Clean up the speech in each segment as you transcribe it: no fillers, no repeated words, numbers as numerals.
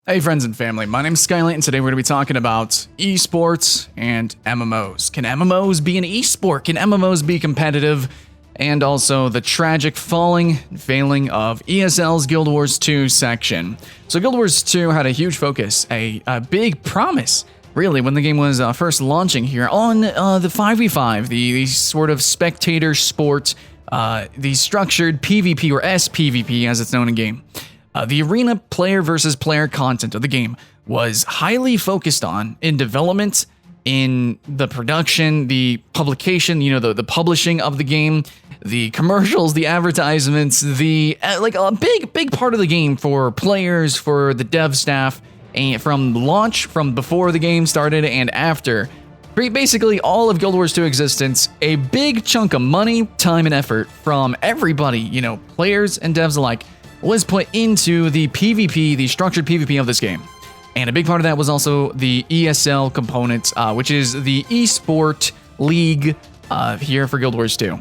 Hey friends and family, my name is Skylent and today we're going to be talking about esports and MMOs. Can MMOs be an esport? Can MMOs be competitive? And also the tragic falling and failing of ESL's Guild Wars 2 section. So Guild Wars 2 had a huge focus, a big promise, really, when the game was first launching here on the 5v5, the sort of spectator sport, the structured PvP or SPVP as it's known in game. The arena player versus player content of the game was highly focused on in development, in the production, the publication, the publishing of the game, the commercials, the advertisements, the like a big part of the game for players, for the dev staff, and from launch, from before the game started and after. Basically all of Guild Wars 2 existence, a big chunk of money, time, and effort from everybody, players and devs alike, was put into the PvP, the structured PvP of this game. And a big part of that was also the ESL component, which is the Esport League here for Guild Wars 2.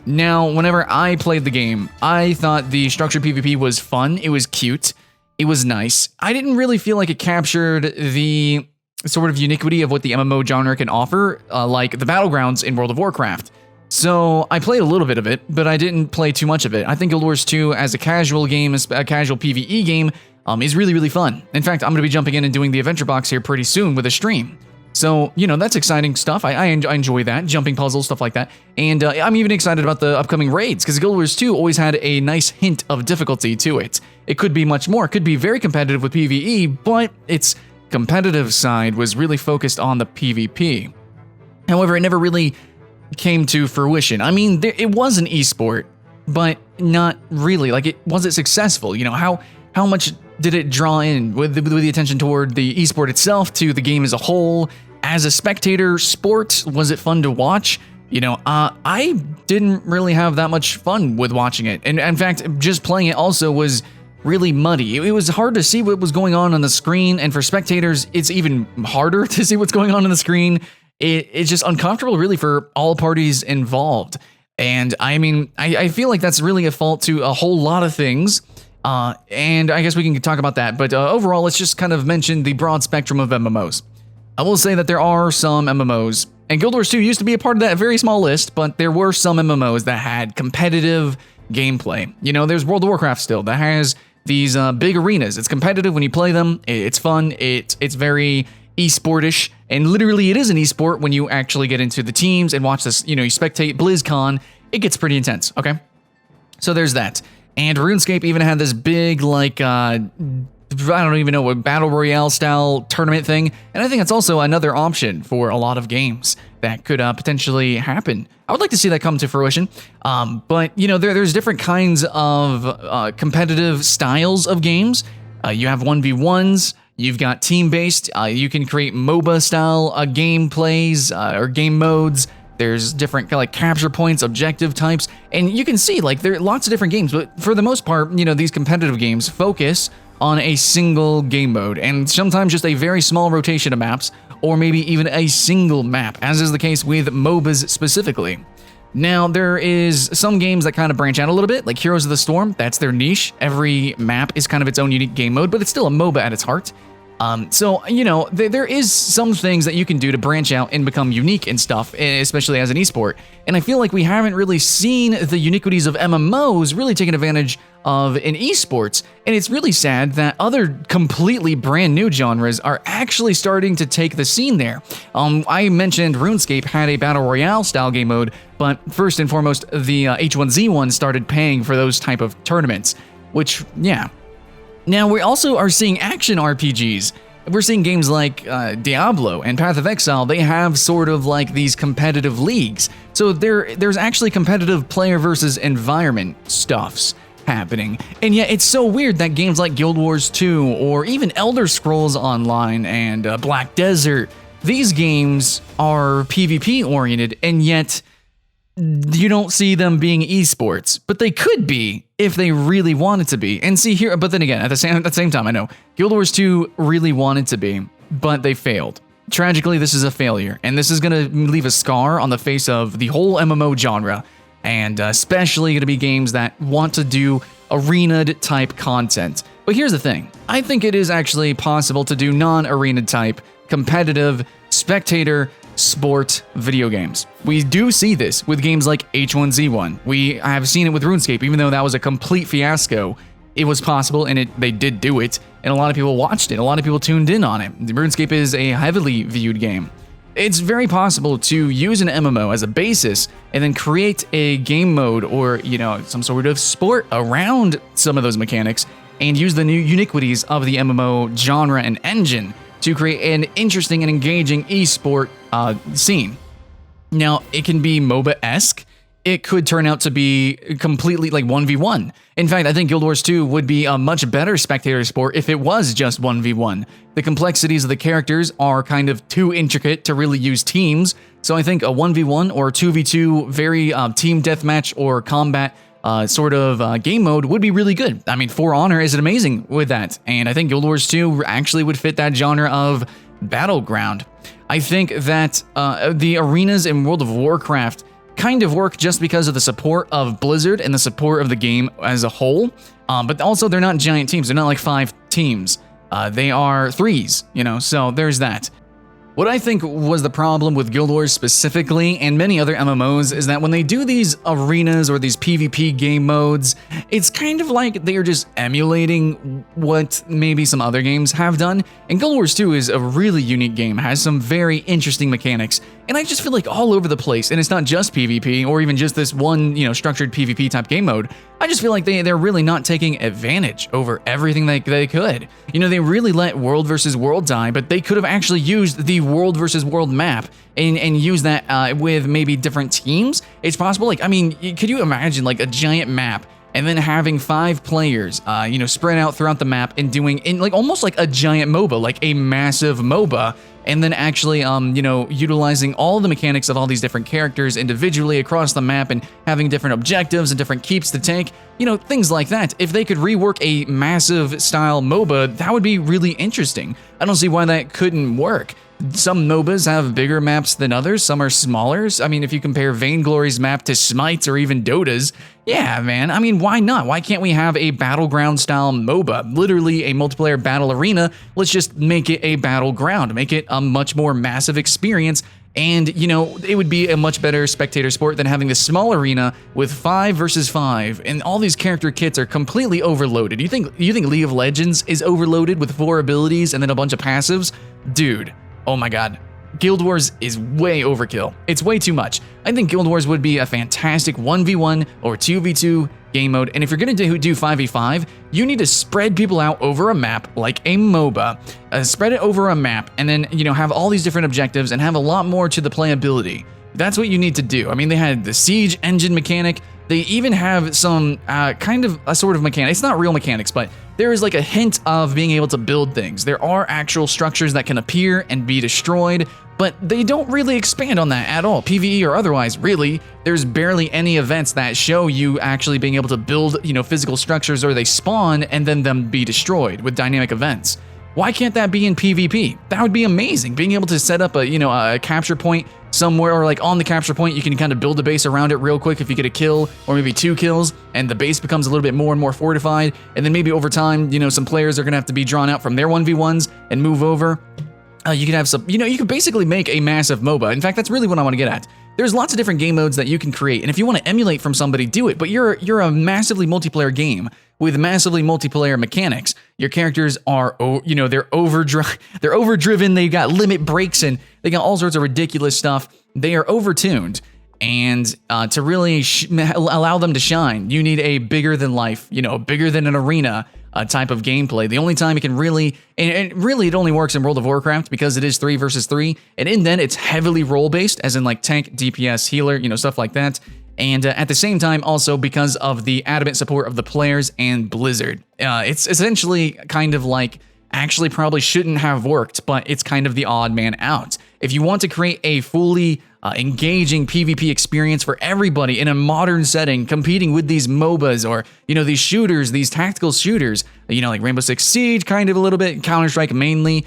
Now, whenever I played the game, I thought the structured PvP was fun, it was cute, it was nice. I didn't really feel like it captured the sort of uniquity of what the MMO genre can offer, like the Battlegrounds in World of Warcraft. So I played a little bit of it, but I didn't play too much of it. I think Guild Wars 2 as a casual game, a casual PvE game, is really, really fun. In fact, I'm going to be jumping in and doing the adventure box here pretty soon with a stream. So, that's exciting stuff. I enjoy that, jumping puzzles, stuff like that. And I'm even excited about the upcoming raids, because Guild Wars 2 always had a nice hint of difficulty to it. It could be much more. It could be very competitive with PvE, but its competitive side was really focused on the PvP. However, it never really came to fruition. I mean, it was an esport, but not really. Like, was it successful? How much did it draw in with the attention toward the esport itself, to the game as a whole? As a spectator sport, was it fun to watch? I didn't really have that much fun with watching it. And in fact, just playing it also was really muddy. It was hard to see what was going on the screen, and for spectators, it's even harder to see what's going on the screen. It's just uncomfortable, really, for all parties involved. And I mean, I feel like that's really a fault to a whole lot of things. And I guess we can talk about that. But overall, let's just kind of mention the broad spectrum of MMOs. I will say that there are some MMOs, and Guild Wars 2 used to be a part of that very small list, but there were some MMOs that had competitive gameplay. There's World of Warcraft still that has these big arenas. It's competitive when you play them. It's fun. It's very esportish, and literally it is an esport when you actually get into the teams and watch this, you spectate BlizzCon. It gets pretty intense, okay? So there's that. And RuneScape even had this big, like, I don't even know, what Battle Royale style tournament thing, and I think it's also another option for a lot of games that could potentially happen. I would like to see that come to fruition, but, there's different kinds of competitive styles of games. You have 1v1s, you've got team-based, you can create MOBA-style gameplays or game modes. There's different like capture points, objective types, and you can see like there are lots of different games, but for the most part, these competitive games focus on a single game mode, and sometimes just a very small rotation of maps, or maybe even a single map, as is the case with MOBAs specifically. Now, there is some games that kind of branch out a little bit, like Heroes of the Storm. That's their niche. Every map is kind of its own unique game mode, but it's still a MOBA at its heart. So, there is some things that you can do to branch out and become unique and stuff, especially as an esport. And I feel like we haven't really seen the uniquities of MMOs really taken advantage of in esports. And it's really sad that other completely brand new genres are actually starting to take the scene there. I mentioned RuneScape had a Battle Royale style game mode, but first and foremost, the H1Z1 started paying for those type of tournaments, which, yeah. Now, we also are seeing action RPGs. We're seeing games like Diablo and Path of Exile. They have sort of like these competitive leagues. So there's actually competitive player versus environment stuffs happening. And yet it's so weird that games like Guild Wars 2 or even Elder Scrolls Online and Black Desert, these games are PvP oriented, and yet you don't see them being esports, but they could be if they really wanted to be. And see here, but then again, at the same time, I know Guild Wars 2 really wanted to be, but they failed. Tragically, this is a failure, and this is going to leave a scar on the face of the whole MMO genre, and especially going to be games that want to do arena type content. But But here's the thing. I think it is actually possible to do non-arena type, competitive, spectator, sport video games. We do see this with games like H1Z1. We have seen it with RuneScape, even though that was a complete fiasco. It was possible, and they did do it, and a lot of people watched it. A lot of people tuned in on it. RuneScape is a heavily viewed game. It's very possible to use an MMO as a basis and then create a game mode or, some sort of sport around some of those mechanics and use the new uniquities of the MMO genre and engine to create an interesting and engaging esport scene. Now, it can be MOBA-esque. It could turn out to be completely like 1v1. In fact, I think Guild Wars 2 would be a much better spectator sport if it was just 1v1. The complexities of the characters are kind of too intricate to really use teams, so I think a 1v1 or 2v2 very team deathmatch or combat game mode would be really good. I mean, For Honor is amazing with that, and I think Guild Wars 2 actually would fit that genre of battleground. I think that the arenas in World of Warcraft kind of work just because of the support of Blizzard and the support of the game as a whole, but also they're not giant teams. They're not like 5 teams. They are 3s, so there's that. What I think was the problem with Guild Wars specifically, and many other MMOs, is that when they do these arenas or these PvP game modes, it's kind of like they are just emulating what maybe some other games have done. And Guild Wars 2 is a really unique game, has some very interesting mechanics, and I just feel like all over the place, and it's not just PvP or even just this one, structured PvP type game mode. I just feel like they're really not taking advantage over everything they could. They really let World versus World die, but they could have actually used the World versus World map and use that with maybe different teams. It's possible. Could you imagine like a giant map and then having 5 players, spread out throughout the map and doing almost like a giant MOBA, like a massive MOBA, and then actually, utilizing all the mechanics of all these different characters individually across the map and having different objectives and different keeps to take, things like that. If they could rework a massive style MOBA, that would be really interesting. I don't see why that couldn't work. Some MOBAs have bigger maps than others, some are smaller. I mean, if you compare Vainglory's map to Smite's or even Dota's, yeah, man, I mean, why not? Why can't we have a battleground style MOBA? Literally a multiplayer battle arena. Let's just make it a battleground, make it a much more massive experience. And, it would be a much better spectator sport than having this small arena with 5 versus 5, and all these character kits are completely overloaded. You think League of Legends is overloaded with 4 abilities and then a bunch of passives? Dude. Oh my god, Guild Wars is way overkill. It's way too much. I think Guild Wars would be a fantastic 1v1 or 2v2 game mode, and if you're gonna do 5v5, you need to spread people out over a map like a MOBA. Spread it over a map, and then, have all these different objectives and have a lot more to the playability. That's what you need to do. I mean, they had the siege engine mechanic. They even have some kind of a sort of mechanic. It's not real mechanics, but there is like a hint of being able to build things. There are actual structures that can appear and be destroyed, but they don't really expand on that at all, PvE or otherwise, really. There's barely any events that show you actually being able to build, physical structures, or they spawn and then them be destroyed with dynamic events. Why can't that be in PvP? That would be amazing. Being able to set up a capture point somewhere, or like on the capture point, you can kind of build a base around it real quick if you get a kill, or maybe 2 kills, and the base becomes a little bit more and more fortified, and then maybe over time, some players are gonna have to be drawn out from their 1v1s and move over. You can have some, you can basically make a massive MOBA. In fact, that's really what I want to get at. There's lots of different game modes that you can create, and if you want to emulate from somebody, do it, but you're a massively multiplayer game with massively multiplayer mechanics. Your characters are, they're overdriven, they got limit breaks, and they got all sorts of ridiculous stuff. They are overtuned, and to really allow them to shine, you need a bigger than life, bigger than an arena type of gameplay. The only time it can really, and really it only works in World of Warcraft because it is 3 versus 3, and in then it's heavily role-based, as in like tank, DPS, healer, stuff like that. And at the same time, also because of the adamant support of the players and Blizzard. It's essentially kind of like, actually probably shouldn't have worked, but it's kind of the odd man out. if you want to create a fully engaging PvP experience for everybody in a modern setting, competing with these MOBAs or, these shooters, these tactical shooters, like Rainbow Six Siege, kind of a little bit, Counter-Strike mainly,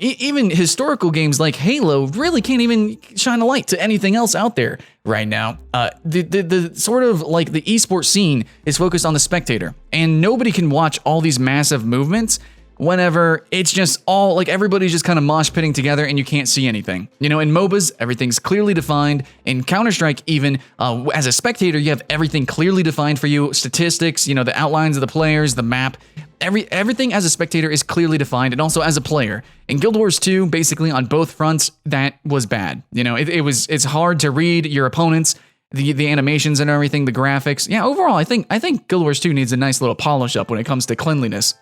even historical games like Halo really can't even shine a light to anything else out there right now. The sort of like the esports scene is focused on the spectator, and nobody can watch all these massive movements whenever it's just all like everybody's just kind of mosh pitting together and you can't see anything. In MOBAs, everything's clearly defined. In Counter-Strike, even as a spectator, you have everything clearly defined for you. Statistics, the outlines of the players, the map, everything as a spectator is clearly defined, and also as a player. In Guild Wars 2, basically on both fronts, that was bad. It's hard to read your opponents, the animations and everything, the graphics. Yeah, overall, I think Guild Wars 2 needs a nice little polish up when it comes to cleanliness.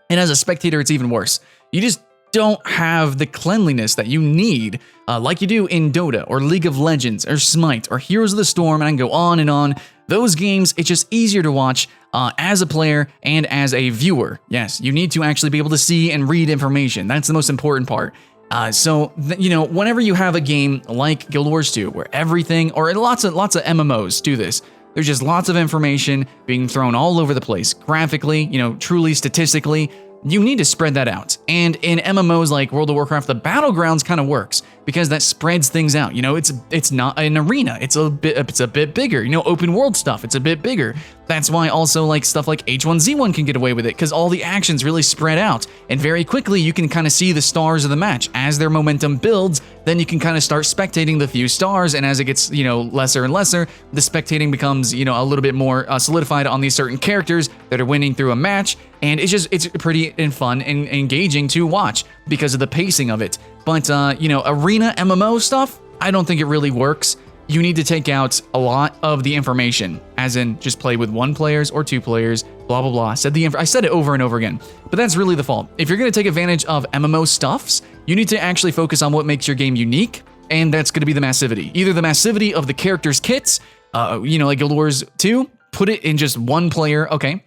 And as a spectator, it's even worse. You just don't have the cleanliness that you need, like you do in Dota or League of Legends or Smite or Heroes of the Storm, and I can go on and on. Those games, it's just easier to watch as a player and as a viewer. Yes, you need to actually be able to see and read information. That's the most important part. Whenever you have a game like Guild Wars 2, where everything, or lots of MMOs do this, there's just lots of information being thrown all over the place, graphically, truly statistically. You need to spread that out. And in MMOs like World of Warcraft, the Battlegrounds kind of works because that spreads things out. It's not an arena. It's a bit bigger. Open world stuff, it's a bit bigger. That's why also like stuff like H1Z1 can get away with it, because all the actions really spread out, and very quickly you can kind of see the stars of the match. As their momentum builds, then you can kind of start spectating the few stars, and as it gets, lesser and lesser, the spectating becomes, a little bit more solidified on these certain characters that are winning through a match, and it's pretty and fun and engaging to watch because of the pacing of it. But, arena MMO stuff, I don't think it really works. You need to take out a lot of the information, as in just play with 1 players or 2 players, blah, blah, blah. I said it over and over again, but that's really the fault. If you're going to take advantage of MMO stuffs, you need to actually focus on what makes your game unique, and that's going to be the massivity. Either the massivity of the characters' kits, like Guild Wars 2, put it in just 1 player, okay,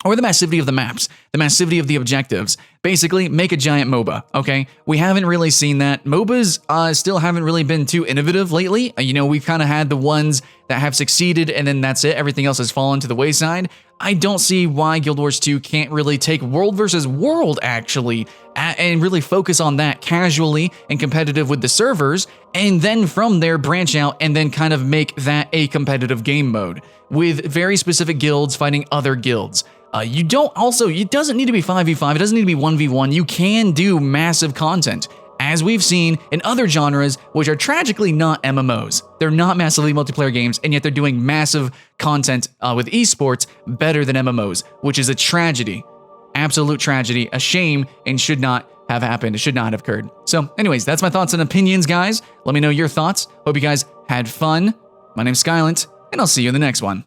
or the massivity of the maps, the massivity of the objectives. Basically, make a giant MOBA, okay? We haven't really seen that. MOBAs still haven't really been too innovative lately. We've kind of had the ones that have succeeded, and then that's it. Everything else has fallen to the wayside. I don't see why Guild Wars 2 can't really take world versus world, actually, and really focus on that casually and competitive with the servers, and then from there branch out and then kind of make that a competitive game mode with very specific guilds fighting other guilds. It doesn't need to be 5v5, it doesn't need to be 1v1, you can do massive content, as we've seen in other genres, which are tragically not MMOs. They're not massively multiplayer games, and yet they're doing massive content with esports better than MMOs, which is a tragedy, absolute tragedy, a shame, and should not have happened, it should not have occurred. So anyways, that's my thoughts and opinions, guys. Let me know your thoughts. Hope you guys had fun. My name's Skylent, and I'll see you in the next one.